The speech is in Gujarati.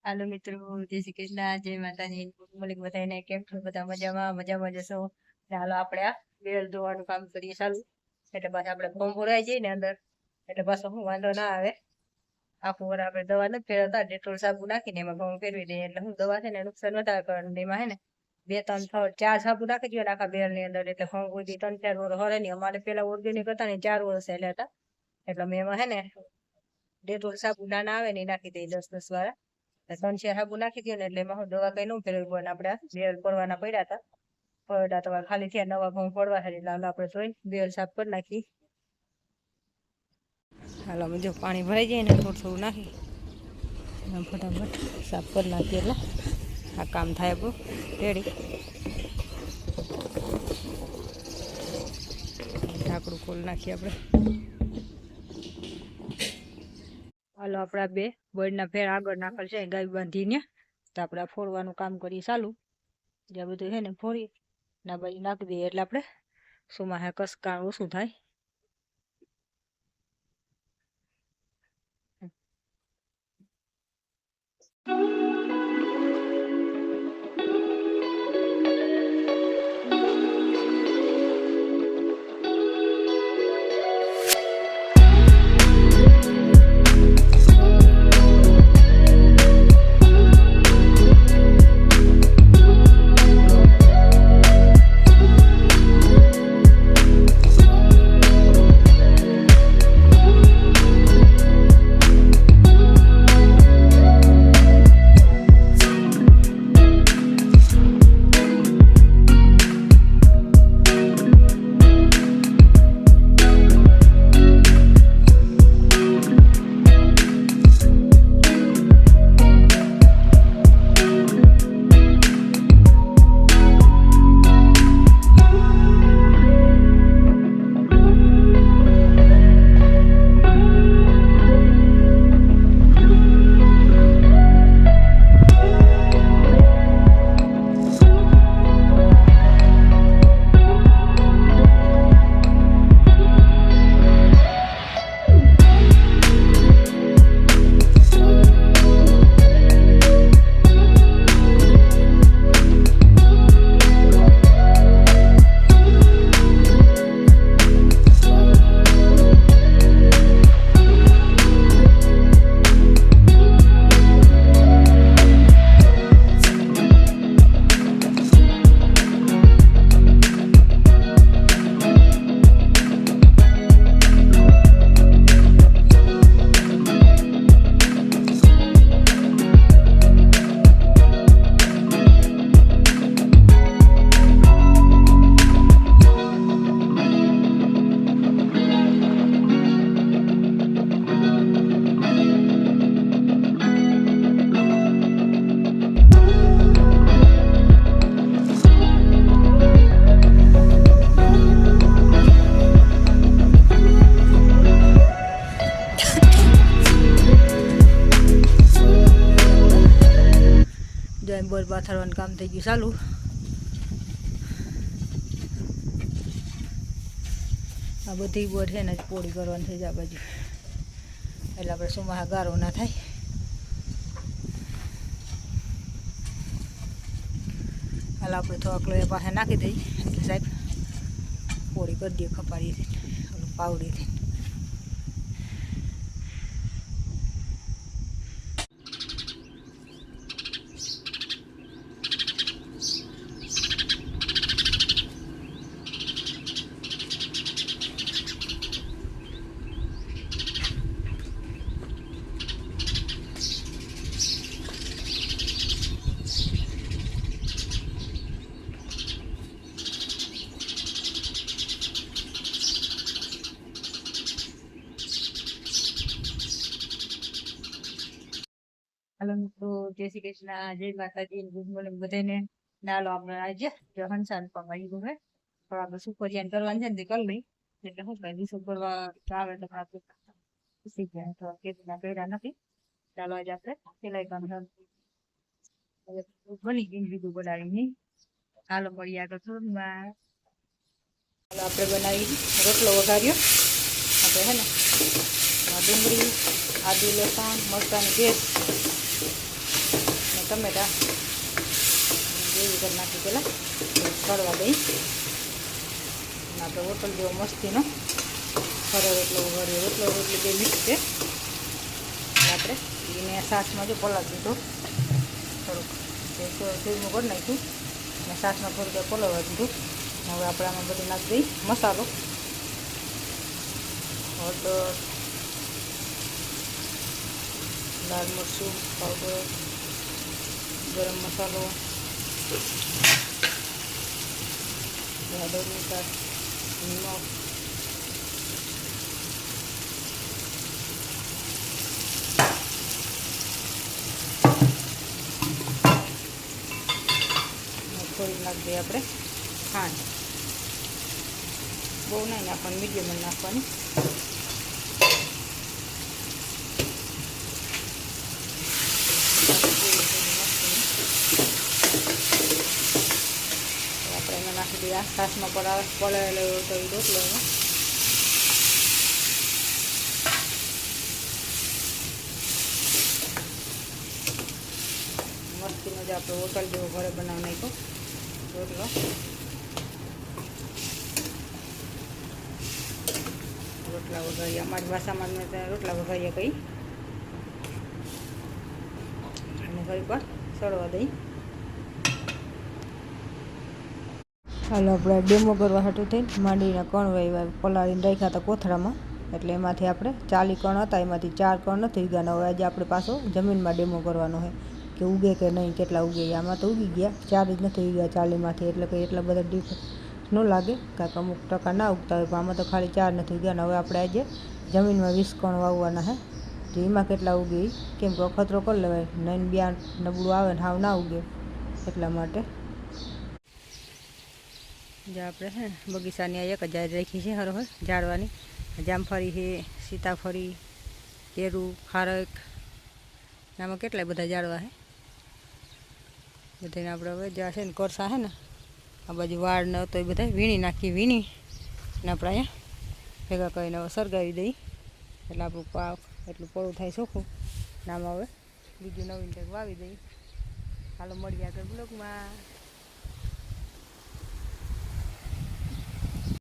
હાલો મિત્રો, જય શ્રી કૃષ્ણ, જય માતાજી, મલિક બધાને કેમ છો? બધા મજામાં મજામાં જશો. હાલો આપણે આ બેલ ધોવાનું કામ કરીએ ચાલુ. એટલે પાછા આપણે ફોર્મ ભરાઈ જઈએ ને અંદર, એટલે પાછો હું વાંધો ના આવે. આખું વાર આપણે દવા નથી ફેરવતા, ડેટોલ સાબુ નાખીને એમાં ઘઉં ફેરવી દઈએ. એટલે હું દવા છે ને નુકસાન વધારે કરવાનું. એમાં હે ને 2-3-4 સાબુ નાખી દઈએ આખા બેલ ની અંદર, એટલે ઘઉં કોઈ 3-4 વર્ષ હરે નહીં. અમારે પેલા ઓર્ગેનિક હતા ને 4 વર્ષ થયેલા હતા, એટલે મેં એમાં હે ને ડેટોલ સાબુ નાના આવે ને એ નાખી દઈએ 10-10 વાળા. 3-4 સાબુ નાખી દઈએ ને એટલે એમાં હું દવા કઈ ન ફેરવી પડે. આપણે બેલ પડવાના પડ્યા હતા ખાલી થયા, નવા ઘઉં પડવા છે એટલે આપણે ધોઈ બેલ સાફ કરી નાખી. હાલો અમે જો પાણી ભરાઈ જાય ને થોડું થોડું નાખી ફટાફટ સાફ કરી નાખીએ એટલે આ કામ થાય આપણું રેડી. ઢાંકણું ખોલી નાખીએ આપણે. હાલો આપણા બે બળના ફેર આગળ નાખેલ છે ગાય બાંધીને, તો આપણે ફોડવાનું કામ કરીએ ચાલુ. જ્યાં બધું છે ને ફોડી ના બાજુ નાખી દઈએ એટલે આપણે સુમાં કસકાણ ઓછું થાય. બોર પાથરવાનું કામ થઈ ગયું ચાલુ. આ બધી બોર છે ને પોળી કરવાની થઈ જાય બાજુ, એટલે આપણે સુમાં ગારો ના થાય. હાલ આપણે થોડાક લોહી પાસે નાખી દઈએ એટલે સાહેબ પોળી કરી દઈએ ખપાડીથી પાવડીથી. હાલો મિત્રો, જય શ્રી કૃષ્ણ, જય માતાજી, ગુડ મોર્નિંગ બધાને. નાલો આપણે આજે હંસાન પમાઈ ગયું હે, તો આપણે સુપરિયાન કરવાનું છે ને તે કરી લઈ. એટલે શું કહે વિસુ કરવા આવે તો શીખી ગયા તો કેતના કર્યા નથી. ચાલો આજે આપણે સિલાઈ કામ બની ગયું બીજું બનાવીને. હાલો મળી આગળ થોડું આપણે બનાવી રોટલો વઘાર્યો. આપણે હે ને ડુંગળી, આદુ, લસણ, મરચાંની પેસ્ટ ટમેટા ગ્રેવી કરી નાખી પહેલાં કરવા દઈ. આપણે હોટલ જેવો મસ્તીનો ખરો રોટલો વઘારીએ. રોટલો રોટલી બે મિક્સ છે. આપણે એને સાસમાં જો પલાળી દીધો થોડુંક ચૂરમું કરી નાખ્યું અને સાસમાં થોડુંક પલાળવા દીધું. હવે આપણે આમાં બધું નાખી દઈ મસાલો, હળદર, લાલ મરચું પાવડર, ગરમ મસાલો, હળદર મીઠા, નિમક, થોડીક નાખી દઈએ આપણે ખાંડ. બહુ નહીં નાખવાની, મીડિયમ નાખવાની. આપણે એમાં નાખી દઈએ આ છાશમાં પલાળેલો રોટલો એમાં. મસ્તીનો જ આપણે હોટલ જેવો ઘરે બનાવી નાખ્યો રોટલો. રોટલા વઘારીએ, અમારી ભાષામાં રોટલા વઘારીએ કહી. અને ઘડી પર સળવા દઈ. હાલો આપણે ડેમો કરવા હાટું થઈને માંડીના કણ વાવ્યા પલાળીને રાખ્યા હતા કોથળામાં. એટલે એમાંથી આપણે 40 કણ હતા, એમાંથી 4 કણ નથી ઉગ્યા. હવે આજે આપણે પાછો જમીનમાં ડેમો કરવાનો છે કે ઉગે કે નહીં, કેટલા ઉગે. આમાં તો ઉગી ગયા, 4 જ નથી ઉગ્યા 40માંથી. એટલે કંઈ એટલા બધા ડિફરન્સ ન લાગે, કાંઈક અમુક ટકા ના ઉગતા હોય. પણ આમાં તો ખાલી 4 નથી ઉગ્યા. હવે આપણે આજે જમીનમાં 20 કણ વાવવાના છે. જે એમાં કેટલા ઉગે કેમ કે અખતરો કરી લેવાય, નહીં બિયાણ નબળું આવે ને હાવ ના ઉગે એટલા માટે. જે આપણે છે ને બગીચાની એક જ રાખી છે હરોહર ઝાડવાની. જામફળી છે, સીતાફળી, કેરું, ખારક, આમાં કેટલાય બધા ઝાડવા છે. બધાને આપણે હવે જ્યાં છે ને કોરસા છે ને આ બાજુ વાળ ન તો એ બધા વીણી નાખીએ. વીણી ને આપણે અહીંયા ભેગા કરીને હવે સળગાવી દઈ. એટલે આપણું પાક એટલું પોળું થાય ચોખ્ખું. ને આમાં હવે બીજું નવીન કંઈક વાવી દઈ. હાલો મળીએ આગળ બ્લોગમાં.